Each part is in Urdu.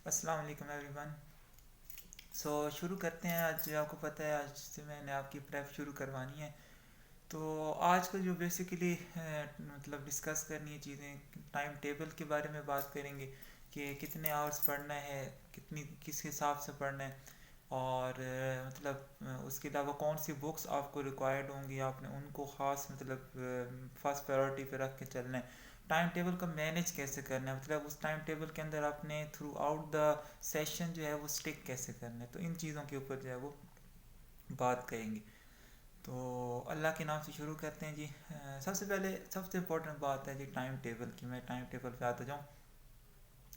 السلام علیکم ایوری ون. شروع کرتے ہیں. آج آپ کو پتہ ہے آج سے میں نے آپ کی پریپ شروع کروانی ہے. تو آج کو جو بیسیکلی مطلب ڈسکس کرنی ہے چیزیں, ٹائم ٹیبل کے بارے میں بات کریں گے کہ کتنے آورس پڑھنا ہے, کتنی کس حساب سے پڑھنا ہے, اور مطلب اس کے علاوہ کون سی بکس آپ کو ریکوائرڈ ہوں گی, آپ نے ان کو خاص مطلب فرسٹ پرائیورٹی پہ رکھ کے چلنا ہے. ٹائم ٹیبل کو مینیج کیسے کرنا ہے, مطلب اس ٹائم ٹیبل کے اندر آپ نے تھرو آؤٹ دا سیشن جو ہے وہ اسٹک کیسے کرنا ہے. تو ان چیزوں کے اوپر جو ہے وہ بات کریں گے. تو اللہ کے نام سے شروع کرتے ہیں جی. سب سے پہلے سب سے امپورٹنٹ بات ہے جی ٹائم ٹیبل کی. میں ٹائم ٹیبل پہ آتا جاؤں.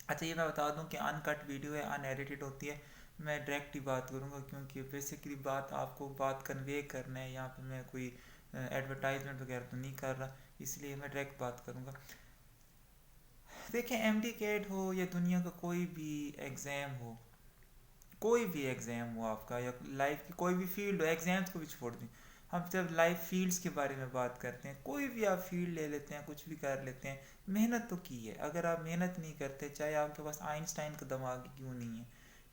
اچھا, یہ میں بتا دوں کہ ان کٹ ویڈیو ہے, ان ایڈیٹڈ ہوتی ہے. میں ڈائریکٹ ہی بات کروں گا کیونکہ بیسیکلی بات آپ کو بات کنوے کرنا ہے. یہاں پہ میں کوئی ایڈورٹائزمنٹ وغیرہ تو نہیں کر رہا, اس لیے میں ڈائریکٹ بات کروں گا. دیکھیں, ایم ڈی کیٹ ہو یا دنیا کا کوئی بھی ایگزام ہو, کوئی بھی ایگزام ہو آپ کا, یا لائف کی کوئی بھی فیلڈ ہو, ایگزامس کو بھی چھوڑ دیں. ہم جب لائف فیلڈس کے بارے میں بات کرتے ہیں, کوئی بھی آپ فیلڈ لے لیتے ہیں, کچھ بھی کر لیتے ہیں, محنت تو کی ہے. اگر آپ محنت نہیں کرتے, چاہے آپ کے پاس آئنسٹائن کا دماغ کیوں نہیں ہے,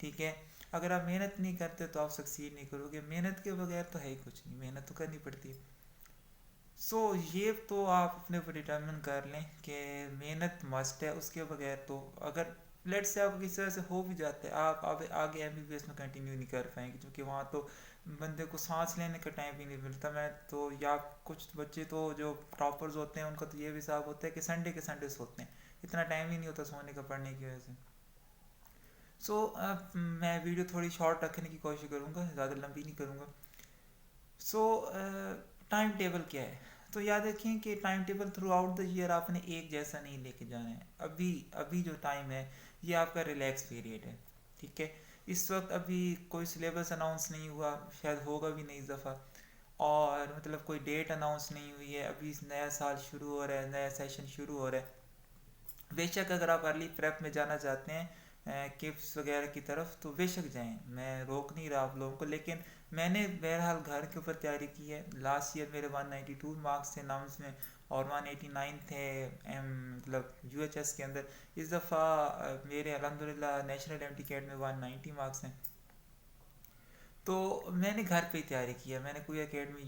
ٹھیک ہے, اگر آپ محنت نہیں کرتے تو آپ سکسیڈ نہیں کرو گے. محنت کے بغیر تو ہے ہی کچھ نہیں, محنت تو کرنی پڑتی ہے. یہ تو آپ اپنے اوپر ڈٹرمن کر لیں کہ محنت مسٹ ہے. اس کے بغیر تو اگر لیٹ سے آپ کو کسی طرح سے ہو بھی جاتے ہیں, آپ آگے ایم بی بی ایس میں کنٹینیو نہیں کر پائیں گے, کیونکہ وہاں تو بندے کو سانس لینے کا ٹائم بھی نہیں ملتا. میں تو یا کچھ بچے تو جو ٹاپرز ہوتے ہیں ان کا تو یہ بھی حساب ہوتا ہے کہ سنڈے کے سنڈے سوتے ہیں, اتنا ٹائم ہی نہیں ہوتا سونے کا پڑھنے کی وجہ سے. اب میں ویڈیو تھوڑی شارٹ رکھنے کی کوشش کروں گا, زیادہ لمبی نہیں کروں گا. سو ٹائم ٹیبل کیا ہے, تو یاد رکھیں کہ time table throughout the year آپ نے ایک جیسا نہیں لے کے جانا ہے. ابھی جو ٹائم ہے یہ آپ کا ریلیکس پیریڈ ہے, ٹھیک ہے. اس وقت ابھی کوئی سلیبس اناؤنس نہیں ہوا, شاید ہوگا بھی نہیں اس دفعہ, اور مطلب کوئی ڈیٹ اناؤنس نہیں ہوئی ہے. ابھی نیا سال شروع ہو رہا ہے, نیا سیشن شروع ہو رہا ہے. بے شک اگر آپ ارلی پریپ میں جانا چاہتے ہیں کپس وغیرہ کی طرف, تو بے شک جائیں, میں روک نہیں رہا آپ لوگوں کو. لیکن میں نے بہرحال گھر کے اوپر تیاری کی ہے. لاسٹ ایئر میرے 192 مارکس تھے نامس میں, اور 189 تھے مطلب یو ایچ ایس کے اندر. اس دفعہ میرے الحمدللہ نیشنل ایم ٹی کیٹ میں 190 مارکس ہیں. تو میں نے گھر پہ ہی تیاری کی ہے, میں نے کوئی اکیڈمی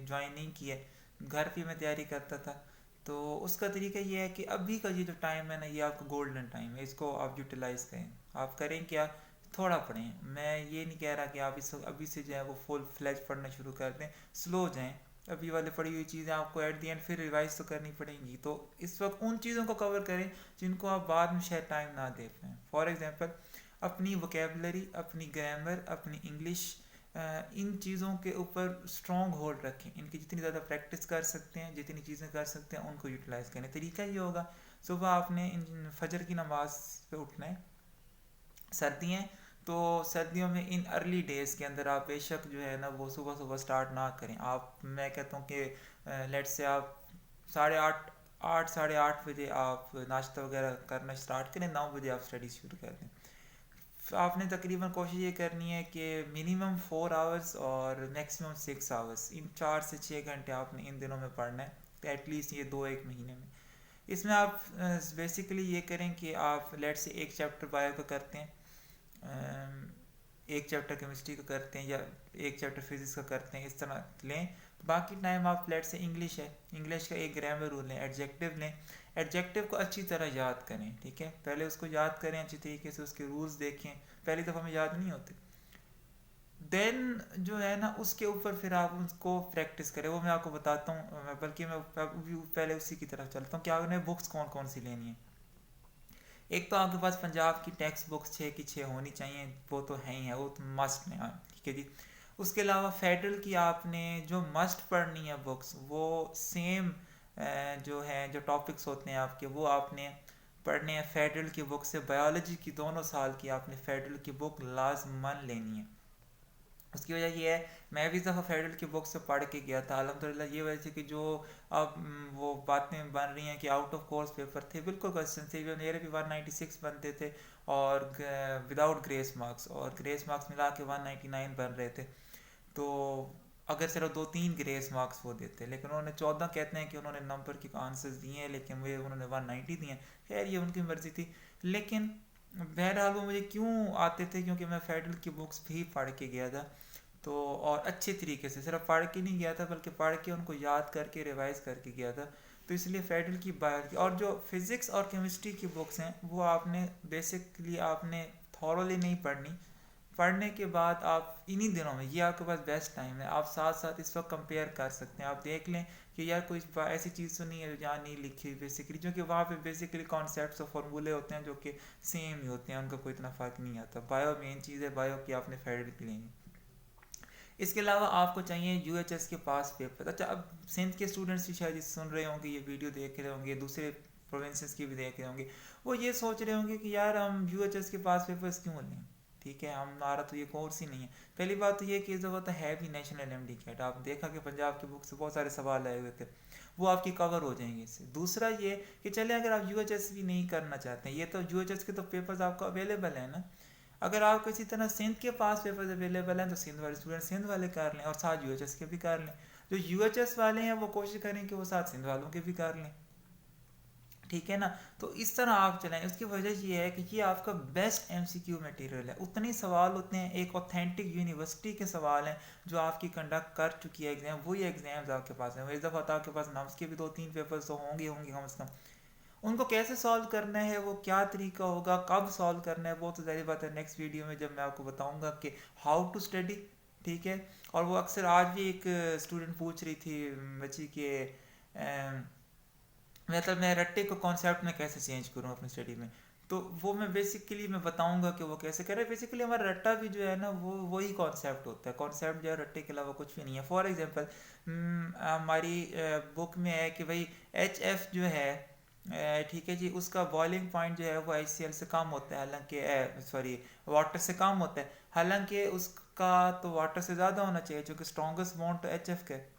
جوائن نہیں کی ہے, گھر پہ میں تیاری کرتا تھا. تو اس کا طریقہ یہ ہے کہ ابھی کا یہ جو ٹائم ہے نا, یہ آپ کا گولڈن ٹائم ہے, اس کو آپ یوٹیلائز کریں. آپ کریں کیا, تھوڑا پڑھیں. میں یہ نہیں کہہ رہا کہ آپ ابھی سے جو ہے وہ فل فلیج پڑھنا شروع کر دیں, سلو جائیں. ابھی والے پڑھی ہوئی چیزیں آپ کو ایٹ دی اینڈ پھر ریوائز تو کرنی پڑیں گی. تو اس وقت ان چیزوں کو کور کریں جن کو آپ بعد میں شاید ٹائم نہ دے پائیں. فار ایگزامپل, اپنی وکیبلری, اپنی گرامر, اپنی انگلش, ان چیزوں کے اوپر اسٹرانگ ہولڈ رکھیں. ان کی جتنی زیادہ پریکٹس کر سکتے ہیں, جتنی چیزیں کر سکتے ہیں, ان کو یوٹیلائز کریں. طریقہ یہ ہوگا, صبح آپ نے فجر کی نماز پہ اٹھنا ہے. سردیاں تو سردیوں میں ان ارلی ڈیز کے اندر آپ بے شک جو ہے نا وہ صبح صبح سٹارٹ نہ کریں. میں کہتا ہوں کہ لیٹ سے آپ 8:30 آپ ناشتہ وغیرہ کرنا اسٹارٹ کریں, 9 بجے آپ اسٹڈی شروع کر دیں. آپ نے تقریباً کوشش یہ کرنی ہے کہ منیمم 4 آورس اور میکسیمم 6 آورس, ان 4 سے 6 گھنٹے آپ نے ان دنوں میں پڑھنا ہے. ایٹ لیسٹ یہ 2 ایک مہینے میں. اس میں آپ بیسیکلی یہ کریں کہ آپ لیٹ سے ایک چیپٹر بایو کا کرتے ہیں, ایک چیپٹر کیمسٹری کا کرتے ہیں, یا ایک چیپٹر فزکس کا کرتے ہیں, اس طرح لیں. باقی ٹائم آپ لیٹ سے انگلش ہے, انگلش کا ایک گرامر رول لیں, ایڈجیکٹیو لیں. ایڈجیکٹیو کو اچھی طرح یاد کریں, ٹھیک ہے. پہلے اس کو یاد کریں اچھی طریقے سے, اس کے رولز دیکھیں, پہلی دفعہ میں یاد نہیں ہوتے. دین جو ہے نا اس کے اوپر پھر آپ اس کو پریکٹس کریں. وہ میں آپ کو بتاتا ہوں, بلکہ میں پہلے اسی کی طرف چلتا ہوں کہ آپ نے بکس کون کون سی لینی ہیں. ایک تو آپ کے پاس پنجاب کی ٹیکسٹ بکس 6 کی 6 ہونی چاہیے, وہ تو ہیں ہی ہیں, وہ تو مسٹ ہیں, ٹھیک ہے جی. اس کے علاوہ فیڈرل کی آپ نے جو مسٹ پڑھنی ہے بکس, وہ سیم جو ہیں جو ٹاپکس ہوتے ہیں آپ کے, وہ آپ نے پڑھنے ہیں فیڈرل کی بک سے. بایولوجی کی دونوں سال کی آپ نے فیڈرل کی بک لازماً لینی ہے. اس کی وجہ یہ ہے, میں بھی اس دفعہ فیڈرل کی بک سے پڑھ کے گیا تھا الحمدللہ. یہ وجہ سے کہ جو اب وہ باتیں بن رہی ہیں کہ آؤٹ آف کورس پیپر تھے, بالکل کوشچن تھے, میرے بھی 196 بنتے تھے, اور وداؤٹ گریس مارکس, اور گریس مارکس ملا کے 199 بن رہے تھے. تو اگر صرف 2-3 گریس مارکس وہ دیتے, لیکن انہوں نے 14 کہتے ہیں کہ انہوں نے نمبر کے آنسرز دیے ہیں, لیکن وہ انہوں نے 190 دیے ہیں. خیر یہ ان کی مرضی تھی. لیکن بہرحال وہ مجھے کیوں آتے تھے، کیونکہ میں فیڈرل کی بکس بھی پڑھ کے گیا تھا، تو اور اچھے طریقے سے صرف پڑھ کے نہیں گیا تھا بلکہ پڑھ کے ان کو یاد کر کے ریوائز کر کے گیا تھا. تو اس لیے فیڈرل کی بایولوجی اور جو فزکس اور کیمسٹری کی بکس ہیں وہ آپ نے بیسکلی آپ نے تھورلی نہیں پڑھنی. پڑھنے کے بعد آپ انہی دنوں میں، یہ آپ کے پاس بیسٹ ٹائم ہے، آپ ساتھ ساتھ اس وقت کمپیئر کر سکتے ہیں. آپ دیکھ لیں کہ یار کوئی ایسی چیز تو نہیں ہے جو جہاں نہیں لکھی ہوئی بیسکلی، کیونکہ وہاں پہ بیسکلی کانسیپٹس اور فارمولے ہوتے ہیں جو کہ سیم ہی ہوتے ہیں، ان کا کوئی اتنا فرق نہیں آتا. بایو مین چیز ہے، بایو کی آپ نے فیڈرل کی لینی. اس کے علاوہ آپ کو چاہیے یو ایچ ایس کے پاس پیپر. اچھا اب سندھ کے اسٹوڈنٹس بھی شاید سن رہے ہوں گے، یہ ویڈیو دیکھ رہے ہوں گے، دوسرے پروونسز کی بھی دیکھ رہے ہوں گے، وہ یہ سوچ رہے ہوں گے کہ یار ہم یو ایچ ایس کے پاس پیپرز کیوں لیں. ٹھیک ہے، ہمارا تو یہ کورس ہی نہیں ہے. پہلی بات تو یہ کہ اس دفعہ تو ہے بھی نیشنل ایم ڈی کیٹ. آپ دیکھا کہ پنجاب کی بک سے بہت سارے سوال آئے ہوئے تھے، وہ آپ کی کور ہو جائیں گے اس سے. دوسرا یہ کہ چلیں اگر آپ یو ایچ ایس بھی نہیں کرنا چاہتے ہیں، یہ تو یو ایچ ایس کے تو پیپرز آپ کو اویلیبل ہیں نا. اگر آپ کسی طرح سندھ کے پاس پیپرز اویلیبل ہیں تو سندھ والے اسٹوڈنٹ سندھ والے کر لیں اور ساتھ یو ایچ ایس کے بھی کر لیں. جو یو ایچ ایس والے ہیں وہ کوشش کریں کہ وہ ساتھ سندھ والوں کے بھی کر لیں. ٹھیک ہے نا. تو اس طرح آپ چلائیں. اس کی وجہ یہ ہے کہ یہ آپ کا بیسٹ ایم سی کیو میٹیریل ہے. اتنے سوال ہوتے ہیں، ایک اوتھینٹک یونیورسٹی کے سوال ہیں جو آپ کی کنڈکٹ کر چکی ہے ایگزام، وہی ایگزامز آپ کے پاس ہیں. اس دفعہ تو آپ کے پاس نمس کے بھی 2-3 پیپرز تو ہوں گے کم از کم. ان کو کیسے سالو کرنا ہے، وہ کیا طریقہ ہوگا، کب سالو کرنا ہے، وہ تو ظاہر بات ہے نیکسٹ ویڈیو میں جب میں آپ کو بتاؤں گا کہ ہاؤ ٹو اسٹڈی. ٹھیک ہے. اور وہ اکثر آج بھی ایک اسٹوڈنٹ پوچھ رہی تھی بچی کہ مطلب میں رٹے کو کانسیپٹ میں کیسے چینج کروں اپنی اسٹڈی میں. تو وہ میں بیسکلی میں بتاؤں گا کہ وہ کیسے کرے. بیسکلی ہمارا رٹا بھی جو ہے نا وہ وہی کانسیپٹ ہوتا ہے. کانسیپٹ جو ہے رٹے کے علاوہ کچھ بھی نہیں ہے. فار ایگزامپل ہماری بک میں ہے کہ بھائی ایچ ایف جو ہے، ٹھیک ہے جی، اس کا بوائلنگ پوائنٹ جو ہے وہ ایچ سی ایل سے کم ہوتا ہے، حالانکہ سوری واٹر سے کم ہوتا ہے، حالانکہ اس کا تو واٹر سے زیادہ ہونا چاہیے چونکہ اسٹرانگسٹ بانڈ تو ایچ ایف کا ہے.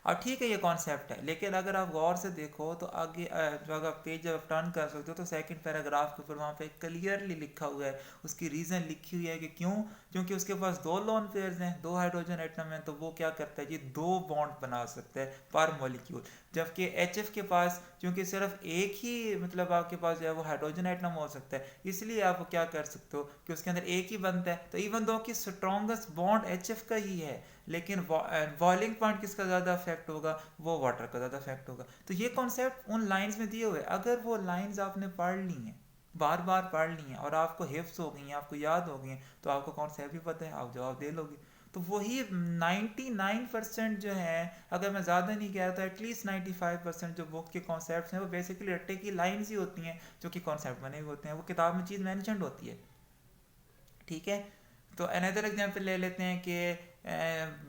اب ٹھیک ہے یہ کانسیپٹ ہے، لیکن اگر آپ غور سے دیکھو تو آگے جو اگر پیج جب ٹرن کر سکتے ہو تو سیکنڈ پیراگراف کے اوپر وہاں پہ کلیئرلی لکھا ہوا ہے، اس کی ریزن لکھی ہوئی ہے کہ کیوں. کیونکہ اس کے پاس 2 لون پیئرز ہیں، 2 ہائیڈروجن ایٹم ہیں، تو وہ کیا کرتا ہے جی 2 بانڈ بنا سکتا ہے پر مولیکیول. جبکہ ایچ ایف کے پاس چونکہ صرف ایک ہی مطلب آپ کے پاس جو ہے وہ ہائیڈروجن ایٹم ہو سکتا ہے، اس لیے آپ کیا کر سکتے ہو کہ اس کے اندر ایک ہی بنتا ہے. تو ایون دو کہ اسٹرانگسٹ بانڈ ایچ ایف کا ہی ہے، لیکن بوائلنگ پوائنٹ کس کا زیادہ افیکٹ ہوگا، وہ واٹر کا زیادہ افیکٹ ہوگا. تو یہ کانسیپٹ ان لائنز میں دیے ہوئے، اگر وہ لائنز آپ نے پڑھ لی ہیں، بار بار پڑھ لی ہیں اور آپ کو حفظ ہو گئی ہیں، آپ کو یاد ہو گئی ہیں، تو آپ کو کانسیپٹ بھی پتہ ہے، آپ جواب دے لو گے. تو وہی 99% جو ہے، اگر میں زیادہ نہیں کہہ رہا تو ایٹ لیسٹ 95% جو بک کے کانسیپٹس ہیں وہ بیسکلی رٹے کی لائنز ہی ہوتی ہیں جو کہ کانسیپٹ بنے ہوئے ہوتے ہیں، وہ کتاب میں چیز مینشنڈ ہوتی ہے. ٹھیک ہے. تو اندر ایگزامپل لے لیتے ہیں کہ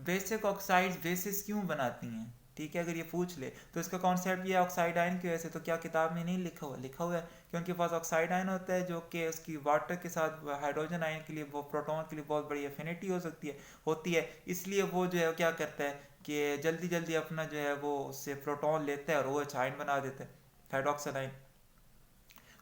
بیسک آکسائڈز بیسس کیوں بناتی ہیں. ٹھیک ہے. اگر یہ پوچھ لے تو اس کا کانسیپٹ یہ آکسائڈ آئن کی وجہ سے. تو کیا کتاب میں نہیں لکھا ہوا؟ لکھا ہوا ہے کہ ان کے پاس آکسائڈ آئن ہوتا ہے جو کہ اس کی واٹر کے ساتھ ہائیڈروجن آئن کے لیے، وہ پروٹون کے لیے بہت بڑی افینٹی ہوتی ہے. اس لیے وہ جو ہے کیا کرتا ہے کہ جلدی جلدی اپنا جو ہے وہ اس سے پروٹون لیتا ہے اور وہ آئن بنا دیتا ہے، ہائیڈروکسل آئن.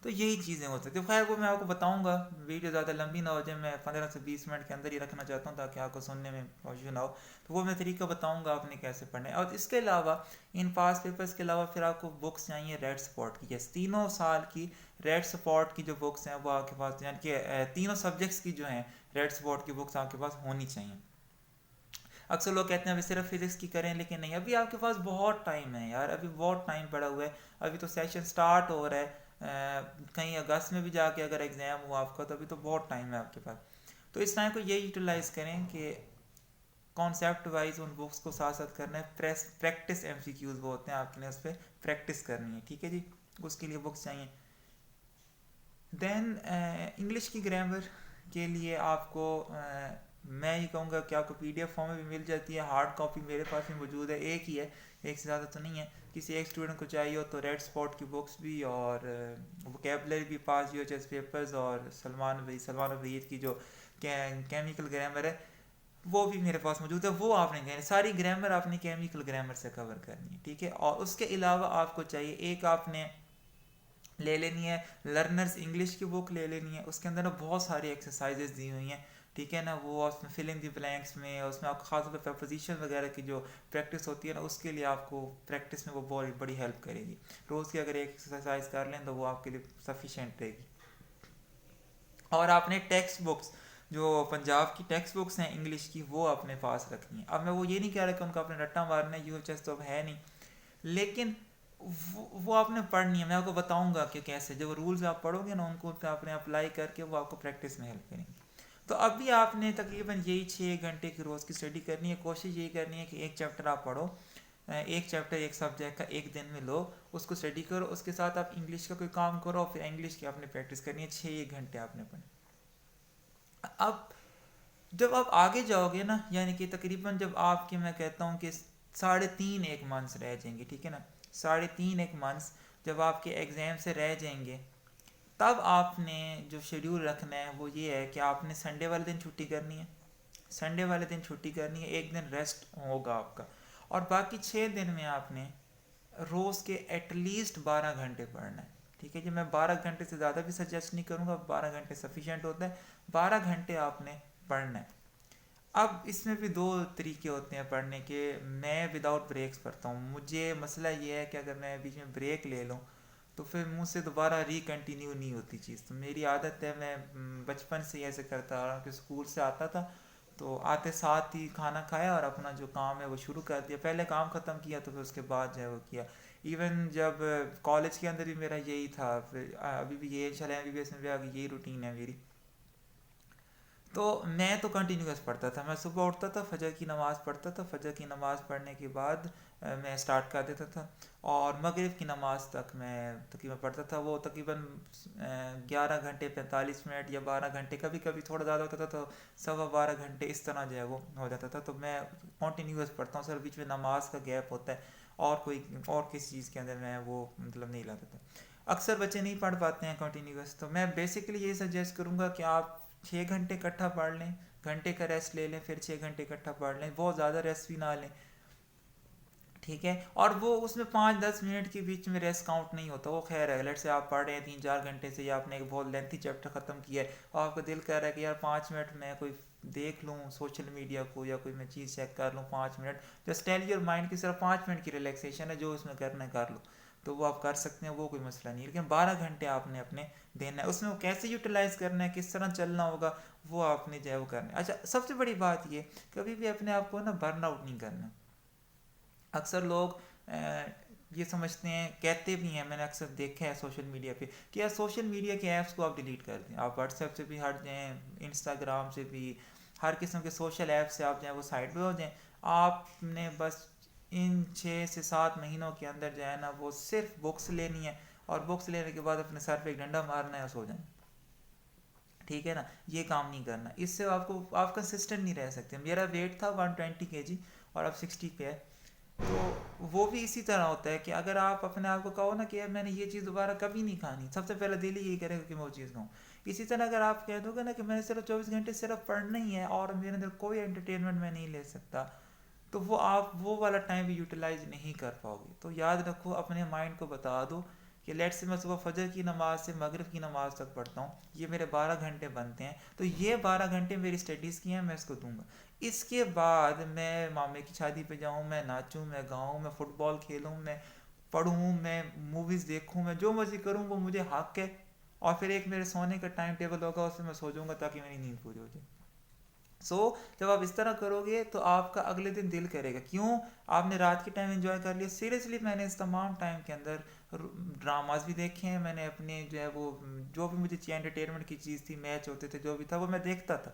تو یہی چیزیں ہو سکتی ہیں. خیر وہ میں آپ کو بتاؤں گا، ویڈیو زیادہ لمبی نہ ہو جائے، میں 15 سے 20 منٹ کے اندر ہی رکھنا چاہتا ہوں تاکہ آپ کو سننے میں مشکل نہ ہو. تو وہ میں طریقہ بتاؤں گا آپ نے کیسے پڑھنا ہے. اور اس کے علاوہ ان پاس پیپرز کے علاوہ پھر آپ کو بکس چاہیے ریڈ سپورٹ کی. یس، تینوں سال کی ریڈ سپورٹ کی جو بکس ہیں وہ آپ کے پاس، یعنی کہ تینوں سبجیکٹس کی جو ہیں ریڈ سپورٹ کی بکس آپ کے پاس ہونی چاہیے. اکثر لوگ کہتے ہیں ابھی صرف فزکس کی کریں، لیکن نہیں، ابھی آپ کے پاس بہت ٹائم ہے یار، ابھی بہت ٹائم پڑا ہوا ہے. ابھی تو سیشن سٹارٹ ہو رہا ہے، کہیں اگست میں بھی جا کے اگر ایگزام ہوا آپ کا تو ابھی تو بہت ٹائم ہے آپ کے پاس. تو اس ٹائم کو یہ یوٹیلائز کریں کہ کانسیپٹ وائز ان بکس کو ساتھ ساتھ کرنا ہے. پریکٹس ایم سی کیوز وہ ہوتے ہیں، آپ کے لیے اس پہ پریکٹس کرنی ہے. ٹھیک ہے جی. اس کے لیے بکس چاہیے. دین انگلش کی گرامر کے لیے آپ کو میں یہ کہوں گا کہ آپ کو پی ڈی ایف فارم میں بھی مل جاتی ہے، ہارڈ کاپی میرے پاس بھی موجود ہے، ایک ہی ہے، ایک سے زیادہ تو نہیں ہے. کسی ایک اسٹوڈنٹ کو چاہیے ہو تو ریڈ سپورٹ کی بکس بھی، اور ووکیبلری بھی، پاس یو ایچ ایس پیپرز، اور سلمان وحید کی جو کیمیکل گرامر ہے وہ بھی میرے پاس موجود ہے. وہ آپ نے کہنا ساری گرامر آپ نے کیمیکل گرامر سے کور کرنی ہے. ٹھیک ہے. اور اس کے علاوہ آپ کو چاہیے ایک آپ نے لے لینی ہے لرنرز انگلش کی بک لے لینی ہے. اس کے اندر بہت ساری ایکسرسائزز دی ہوئی ہیں. ٹھیک ہے نا. وہ اس میں فلنگ دی بلینکس میں، اس میں آپ خاص طور پہ پریپوزیشن وغیرہ کی جو پریکٹس ہوتی ہے نا، اس کے لیے آپ کو پریکٹس میں وہ بہت بڑی ہیلپ کرے گی. روز کی اگر ایک ایکسرسائز کر لیں تو وہ آپ کے لیے سفیشینٹ رہے گی. اور آپ نے ٹیکسٹ بکس جو پنجاب کی ٹیکسٹ بکس ہیں انگلش کی وہ اپنے پاس رکھنی ہے. اب میں وہ یہ نہیں کہہ رہا کہ ان کو اپنے رٹا مارنا ہے, یو ایچ ایس تو اب ہے نہیں, لیکن وہ آپ نے پڑھنی ہے. میں آپ کو بتاؤں گا کہ کیسے, جب رولز آپ پڑھو گے نا ان کو آپ نے اپلائی کر کے وہ آپ کو پریکٹس میں ہیلپ کریں گے. تو اب بھی آپ نے تقریباً یہی 6 گھنٹے کی روز کی اسٹڈی کرنی ہے. کوشش یہی کرنی ہے کہ ایک چیپٹر آپ پڑھو, ایک چیپٹر ایک سبجیکٹ کا ایک دن میں لو, اس کو اسٹڈی کرو, اس کے ساتھ آپ انگلش کا کوئی کام کرو, پھر انگلش کی آپ نے پریکٹس کرنی ہے. 6 گھنٹے آپ نے پڑھیں. اب جب آپ آگے جاؤ گے نا, یعنی کہ تقریباً جب آپ کے میں کہتا ہوں کہ 3.5 رہ جائیں گے, ٹھیک ہے نا, 3.5 جب آپ کے ایگزام سے رہ جائیں گے, تب آپ نے جو شیڈیول رکھنا ہے وہ یہ ہے کہ آپ نے سنڈے والے دن چھٹی کرنی ہے. سنڈے والے دن چھٹی کرنی ہے, ایک دن ریسٹ ہوگا آپ کا, اور باقی 6 دن میں آپ نے روز کے ایٹ لیسٹ 12 گھنٹے پڑھنا ہے. ٹھیک ہے جی, میں 12 گھنٹے سے زیادہ بھی سجیسٹ نہیں کروں گا, 12 گھنٹے سفیشینٹ ہوتا ہے. 12 گھنٹے آپ نے پڑھنا ہے. اب اس میں بھی 2 طریقے ہوتے ہیں پڑھنے کے. میں وداؤٹ بریکس پڑھتا ہوں. مجھے مسئلہ یہ ہے کہ اگر میں بیچ میں بریک لے لوں تو پھر منہ سے دوبارہ کنٹینیو نہیں ہوتی چیز. تو میری عادت ہے, میں بچپن سے ایسے کرتا آ رہا ہوں کہ اسکول سے آتا تھا تو آتے ساتھ ہی کھانا کھایا اور اپنا جو کام ہے وہ شروع کر دیا. پہلے کام ختم کیا تو پھر اس کے بعد جو ہے وہ کیا. ایون جب کالج کے اندر بھی میرا یہی تھا, پھر ابھی بھی یہ چلا ہے, MBBS میں بھی ابھی یہی روٹین ہے میری. تو میں تو کنٹینیوس پڑھتا تھا. میں صبح اٹھتا تھا, فجر کی نماز پڑھتا تھا, فجر کی نماز پڑھنے کے بعد میں اسٹارٹ کر دیتا تھا, اور مغرب کی نماز تک میں تقریباً پڑھتا تھا. وہ تقریباً 11 گھنٹے 45 منٹ یا 12 گھنٹے, کبھی کبھی تھوڑا زیادہ ہوتا تھا تو 12.25 گھنٹے اس طرح جو ہے وہ ہو جاتا تھا. تو میں کنٹینیوس پڑھتا ہوں سر, بیچ میں نماز کا گیپ ہوتا ہے, اور کسی چیز کے اندر میں وہ مطلب نہیں لاتا تھا. اکثر بچے نہیں پڑھ پاتے ہیں کنٹینیوس. تو میں بیسکلی یہی سجیسٹ کروں گا کہ آپ 6 گھنٹے اکٹھا پڑھ لیں, گھنٹے کا ریسٹ لے لیں, پھر 6 گھنٹے اکٹھا پڑھ لیں, بہت زیادہ ریسٹ بھی نہ لیں. ٹھیک ہے, اور وہ اس میں 5-10 منٹ کے بیچ میں ریسٹ کاؤنٹ نہیں ہوتا. وہ خیر ہے, لیٹ سے آپ پڑھ رہے ہیں 3-4 گھنٹے سے, یا آپ نے ایک بہت لینتھی چیپٹر ختم کیا ہے, اور آپ کا دل کر رہا ہے کہ یار 5 منٹ میں کوئی دیکھ لوں سوشل میڈیا کو, یا کوئی میں چیز چیک کر لوں 5 minute, just tell your mind کی صرف 5 منٹ کی ریلیکسیشن ہے, جو اس میں کرنا ہے کر لو, تو وہ آپ کر سکتے ہیں, وہ کوئی مسئلہ نہیں. لیکن 12 گھنٹے آپ نے اپنے دینا ہے. اس میں وہ کیسے یوٹیلائز کرنا ہے, کس طرح چلنا ہوگا, وہ آپ نے جو ہے وہ کرنا ہے. اچھا, سب سے بڑی بات یہ, کبھی بھی اپنے آپ کو نا برن آؤٹ نہیں کرنا. اکثر لوگ یہ سمجھتے ہیں, کہتے بھی ہیں, میں نے اکثر دیکھا ہے سوشل میڈیا پہ, کہ یار سوشل میڈیا کے ایپس کو آپ ڈیلیٹ کر دیں, آپ واٹس ایپ سے بھی ہٹ جائیں, انسٹاگرام سے بھی, ہر قسم کے سوشل ایپ سے آپ جو ہے وہ سائڈ پہ ہو جائیں. آپ نے بس ان 6 سے 7 مہینوں کے اندر جو ہے نا وہ صرف بکس لینی ہے, اور بکس لینے کے بعد اپنے سر پہ ایک ڈنڈا مارنا ہے اور سو جائیں. ٹھیک ہے نا, یہ کام نہیں کرنا. اس سے آپ کنسسٹنٹ نہیں رہ سکتے. میرا ویٹ تھا 120 kg, اور اب 60 پہ ہے. تو وہ بھی اسی طرح ہوتا ہے کہ اگر آپ اپنے آپ کو کہو نا کہ یار میں نے یہ چیز دوبارہ کبھی نہیں کھانی, سب سے پہلے دل ہی یہی کرے گا کہ میں وہ چیز کھاؤں. اسی طرح اگر آپ کہہ دو گے نا کہ میں نے صرف 24 گھنٹے صرف پڑھنا ہی ہے, اور میرے اندر کوئی انٹرٹینمنٹ میں نہیں لے سکتا, تو وہ آپ وہ والا ٹائم بھی یوٹیلائز نہیں کر پاؤ گے. تو یاد رکھو, اپنے مائنڈ کو بتا دو کہ لیٹ سے میں صبح فجر کی نماز سے مغرب کی نماز تک پڑھتا ہوں, یہ میرے 12 گھنٹے بنتے ہیں, تو یہ 12 گھنٹے میری اسٹڈیز کی ہیں, میں اس کو دوں گا. اس کے بعد میں مامے کی شادی پہ جاؤں, میں ناچوں, میں گاؤں, میں فٹ بال کھیلوں, میں پڑھوں, میں موویز دیکھوں, میں جو مرضی کروں, وہ مجھے حق ہے. اور پھر ایک میرے سونے کا ٹائم ٹیبل ہوگا, اس میں میں سو جاؤں گا تاکہ میری نیند پوری ہو جائے. جب آپ اس طرح کرو گے تو آپ کا اگلے دن دل کرے گا. کیوں؟ آپ نے رات کے ٹائم انجوائے کر لیا. سیریسلی میں نے اس تمام ٹائم کے اندر ڈراماز بھی دیکھے ہیں, میں نے اپنے جو ہے وہ جو بھی مجھے چاہیے انٹرٹینمنٹ کی چیز تھی, میچ ہوتے تھے, جو بھی تھا وہ میں دیکھتا تھا.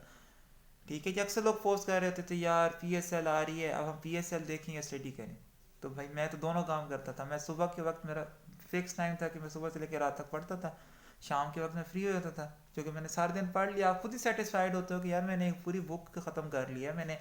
ٹھیک ہے جی, اکثر لوگ پوسٹ کر رہے ہوتے تھے یار PSL آ رہی ہے, اب ہم PSL دیکھیں یا اسٹڈی کریں. تو بھائی میں تو دونوں کام کرتا تھا. میں صبح کے وقت میرا فکس ٹائم تھا کہ میں صبح سے لے کے رات تک پڑھتا تھا, شام کے وقت میں فری ہو جاتا تھا, کیونکہ میں نے سارے دن پڑھ لیا. آپ خود ہی سیٹسفائیڈ ہوتے ہو کہ یار میں نے ایک پوری بک ختم کر لیا, میں نے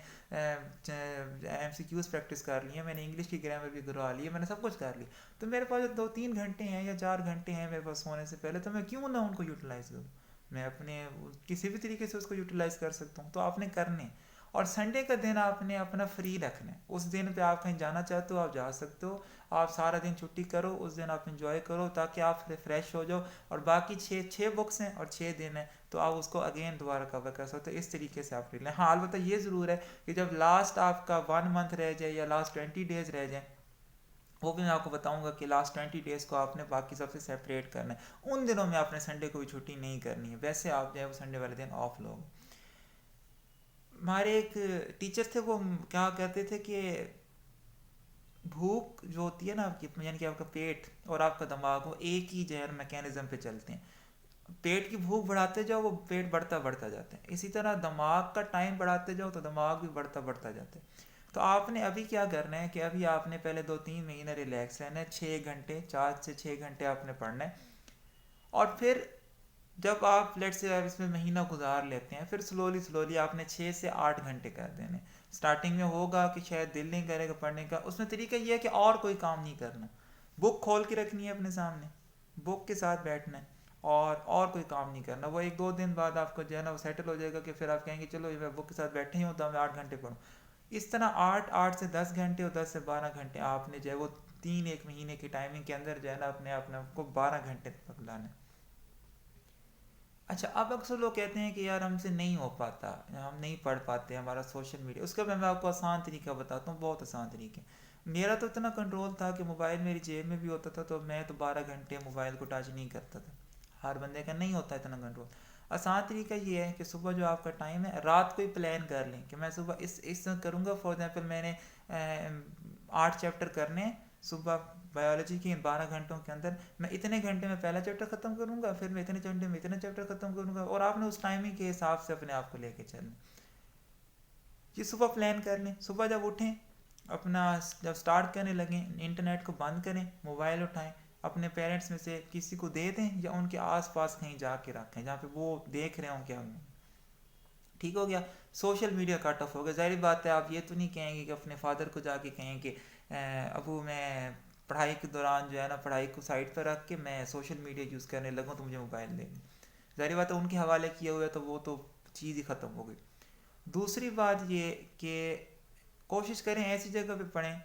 MCQs پریکٹس کر لی ہے, میں نے انگلش کی گرامر بھی کروا لی ہے, میں نے سب کچھ کر لی. تو میرے پاس جو 2-3 گھنٹے ہیں یا 4 گھنٹے ہیں میرے پاس سونے سے پہلے, تو میں کیوں نہ ان کو یوٹیلائز کروں. میں اپنے کسی بھی طریقے سے اس کو یوٹیلائز کر سکتا ہوں. تو آپ نے کرنے, اور سنڈے کا دن آپ نے اپنا فری رکھنا ہے. اس دن پہ آپ کہیں جانا چاہتے ہو آپ جا سکتے ہو, آپ سارا دن چھٹی کرو, اس دن آپ انجوائے کرو تاکہ آپ ریفریش ہو جاؤ. اور باقی 6 بکس ہیں اور 6 دن ہیں, تو آپ اس کو اگین دوبارہ کور کر سکتے ہو. اس طریقے سے آپ کر لیں. ہاں البتہ یہ ضرور ہے کہ جب لاسٹ آپ کا 1 منتھ رہ جائے یا لاسٹ 20 days رہ جائیں, وہ بھی میں آپ کو بتاؤں گا کہ لاسٹ 20 days کو آپ نے باقی سب سے سیپریٹ کرنا ہے. ان دنوں میں آپ نے سنڈے کو بھی چھٹی نہیں کرنی ہے. ویسے آپ جو ہے وہ سنڈے والے دن آف لوگ. ہمارے ایک ٹیچر تھے, وہ کیا کہتے تھے کہ بھوک جو ہوتی ہے نا آپ کی, یعنی کہ آپ کا پیٹ اور آپ کا دماغ, وہ ایک ہی جو ہے میکینزم پہ چلتے ہیں. پیٹ کی بھوک بڑھاتے جاؤ وہ پیٹ بڑھتا جاتا ہے. اسی طرح دماغ کا ٹائم بڑھاتے جاؤ تو دماغ بھی بڑھتا جاتا ہے. تو آپ نے ابھی کیا کرنا ہے کہ ابھی آپ نے پہلے 2-3 مہینے ریلیکس رہنا ہے. 6 گھنٹے 4 سے 6 گھنٹے آپ نے پڑھنا ہے. اور پھر جب آپ لیٹ سے اس میں مہینہ گزار لیتے ہیں, پھر سلولی آپ نے 6 سے 8 گھنٹے کر دینے. اسٹارٹنگ میں ہوگا کہ شاید دل نہیں کرے گا پڑھنے کا. اس میں طریقہ یہ ہے کہ اور کوئی کام نہیں کرنا, بک کھول کے رکھنی ہے اپنے سامنے, بک کے ساتھ بیٹھنا ہے, اور کوئی کام نہیں کرنا. وہ 1-2 دن بعد آپ کو جو ہے نا وہ سیٹل ہو جائے گا کہ پھر آپ کہیں گے چلو میں بک کے ساتھ بیٹھے ہی ہوں تو میں 8 گھنٹے پڑھوں. اس طرح 8 سے 10 گھنٹے اور 10 سے 12 گھنٹے آپ نے جو ہے وہ 1 مہینے کی ٹائمنگ کے اندر جو ہے نا اپنے آپ کو 12 گھنٹے تک لانا ہے. اچھا, اب اکثر لوگ کہتے ہیں کہ یار ہم سے نہیں ہو پاتا, ہم نہیں پڑھ پاتے, ہمارا سوشل میڈیا. اس کا میں آپ کو آسان طریقہ بتاتا ہوں, بہت آسان طریقہ. میرا تو اتنا کنٹرول تھا کہ موبائل میری جیب میں بھی ہوتا تھا تو میں تو 12 گھنٹے موبائل کو ٹچ نہیں کرتا تھا. ہر بندے کا نہیں ہوتا اتنا کنٹرول. آسان طریقہ یہ ہے کہ صبح جو آپ کا ٹائم ہے, رات کو ہی پلان کر لیں کہ میں صبح اس کروں گا. فار ایگزامپل میں نے 8 چیپٹر کرنے ہیں صبح بایولوجی کی, ان 12 گھنٹوں کے اندر میں اتنے گھنٹے میں پہلا چیپٹر ختم کروں گا, پھر میں اتنے گھنٹے میں اتنا چیپٹر ختم کروں گا. اور آپ نے اس ٹائمنگ کے حساب سے اپنے آپ کو لے کے چلیں. یہ صبح پلان کر لیں. صبح جب اٹھیں, اپنا جب سٹارٹ کرنے لگیں, انٹرنیٹ کو بند کریں, موبائل اٹھائیں, اپنے پیرنٹس میں سے کسی کو دے دیں یا ان کے آس پاس کہیں جا کے رکھیں جہاں پہ وہ دیکھ رہے ہوں کیا. ٹھیک ہو گیا, سوشل میڈیا کٹ آف ہو گیا. ظاہر بات ہے آپ یہ تو نہیں کہیں گے کہ اپنے فادر کو جا کے کہیں کہ ابو میں پڑھائی کے دوران جو ہے نا پڑھائی کو سائڈ پر رکھ کے میں سوشل میڈیا یوز کرنے لگوں تو مجھے موبائل دے دیں. ظاہر بات ہے ان کے حوالے کیا ہوا ہے تو وہ تو چیز ہی ختم ہو گئی. دوسری بات یہ کہ کوشش کریں ایسی جگہ پہ پڑھیں,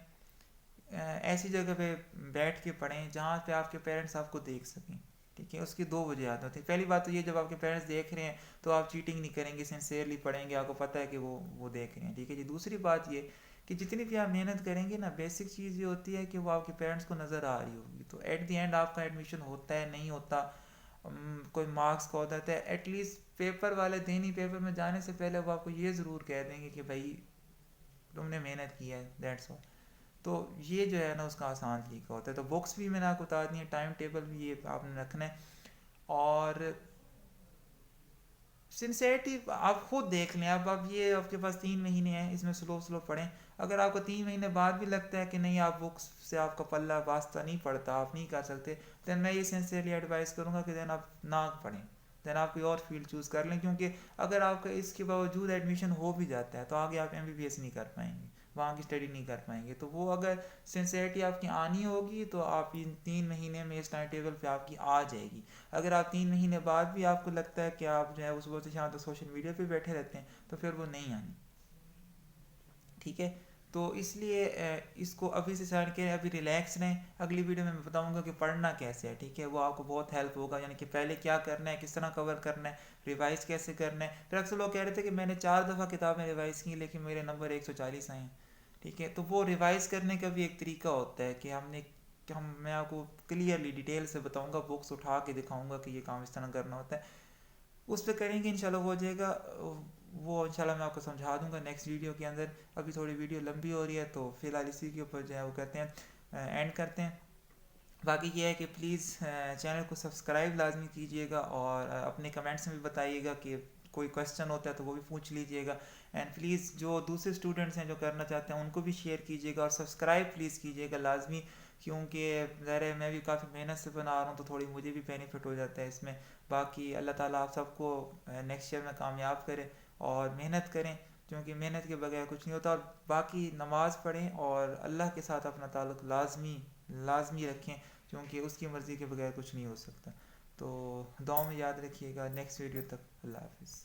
ایسی جگہ پہ بیٹھ کے پڑھیں جہاں پہ آپ کے پیرنٹس آپ کو دیکھ سکیں. ٹھیک ہے, اس کی 2 وجوہات ہوتی ہیں. پہلی بات تو یہ, جب آپ کے پیرنٹس دیکھ رہے ہیں تو آپ چیٹنگ نہیں کریں گے, سنسیئرلی پڑھیں گے, آپ کو پتہ ہے کہ وہ دیکھ رہے ہیں. ٹھیک ہے جی. دوسری بات یہ کہ جتنی بھی آپ محنت کریں گے نا, بیسک چیز یہ ہوتی ہے کہ وہ آپ کے پیرنٹس کو نظر آ رہی ہوگی. تو ایٹ دی اینڈ آپ کا ایڈمیشن ہوتا ہے نہیں ہوتا, کوئی مارکس کا ہوتا ہے, ایٹ لیسٹ پیپر والے دن ہی پیپر میں جانے سے پہلے وہ آپ کو یہ ضرور کہہ دیں گے کہ بھائی تم نے محنت کی ہے, دیٹس آل. تو یہ جو ہے نا اس کا آسان طریقہ ہوتا ہے. تو بکس بھی میں نے آپ کو بتا دی ہیں, ٹائم ٹیبل بھی یہ آپ نے رکھنا ہے. اور سنسیئرٹی آپ خود دیکھ لیں. اب یہ آپ کے پاس 3 مہینے ہیں, اس میں سلو پڑھیں. اگر آپ کو 3 مہینے بعد بھی لگتا ہے کہ نہیں آپ بکس سے آپ کا پلہ واسطہ نہیں پڑتا, آپ نہیں کر سکتے, دین میں یہ سنسیئرلی ایڈوائز کروں گا کہ دین آپ نہ پڑھیں, دین آپ کوئی اور فیلڈ چوز کر لیں. کیونکہ اگر آپ کا اس کے باوجود ایڈمیشن ہو بھی جاتا ہے تو آگے آپ MBBS نہیں کر پائیں گے, وہاں کی اسٹڈی نہیں کر پائیں گے. تو وہ اگر سنسیئرٹی آپ کی آنی ہوگی تو آپ ان 3 مہینے میں اس ٹائم ٹیبل پہ آپ کی آ جائے گی. اگر آپ 3 مہینے بعد بھی آپ کو لگتا ہے کہ آپ جو ہے صبح سے شام تک سوشل میڈیا پہ بیٹھے رہتے ہیں تو پھر وہ نہیں آنی. ٹھیک ہے, تو اس لیے اس کو ابھی سے سائڈ کریں, ابھی ریلیکس رہیں. اگلی ویڈیو میں بتاؤں گا کہ پڑھنا کیسے ہے. ٹھیک ہے, وہ آپ کو بہت ہیلپ ہوگا, یعنی کہ پہلے کیا کرنا ہے, کس طرح کور کرنا ہے, ریوائز کیسے کرنا ہے. پھر اکثر لوگ کہہ رہے تھے کہ میں نے 4 دفعہ کتابیں ریوائز کی لیکن میرے نمبر 140 آئے ہیں. ٹھیک ہے, تو وہ ریوائز کرنے کا بھی ایک طریقہ ہوتا ہے کہ میں آپ کو کلیئرلی ڈیٹیل سے بتاؤں گا, بکس اٹھا کے دکھاؤں گا کہ یہ کام اس طرح کرنا ہوتا ہے. اس پہ کریں گے انشاءاللہ ہو جائے گا. وہ انشاءاللہ میں آپ کو سمجھا دوں گا نیکسٹ ویڈیو کے اندر. ابھی تھوڑی ویڈیو لمبی ہو رہی ہے تو فی الحال اسی کے اوپر جو ہے وہ کہتے ہیں اینڈ کرتے ہیں. باقی یہ ہے کہ پلیز چینل کو سبسکرائب لازمی کیجیے گا, اور اپنے کمنٹس میں بھی بتائیے گا کہ کوئی کویسچن ہوتا ہے تو وہ بھی پوچھ لیجیے گا. اینڈ پلیز جو دوسرے اسٹوڈنٹس ہیں جو کرنا چاہتے ہیں ان کو بھی شیئر کیجیے گا, اور سبسکرائب پلیز کیجیے گا لازمی, کیونکہ ظاہر ہے میں بھی کافی محنت سے بنا رہا ہوں تو تھوڑی مجھے بھی بینیفٹ ہو جاتا ہے اس میں. باقی اللہ تعالیٰ آپ سب کو نیکسٹ ایئر میں کامیاب کرے, اور محنت کریں کیونکہ محنت کے بغیر کچھ نہیں ہوتا. اور باقی نماز پڑھیں اور اللہ کے ساتھ اپنا تعلق لازمی رکھیں, کیونکہ اس کی مرضی کے بغیر کچھ نہیں ہو سکتا. تو دعاؤں میں یاد رکھیے گا. نیکسٹ ویڈیو تک اللہ حافظ.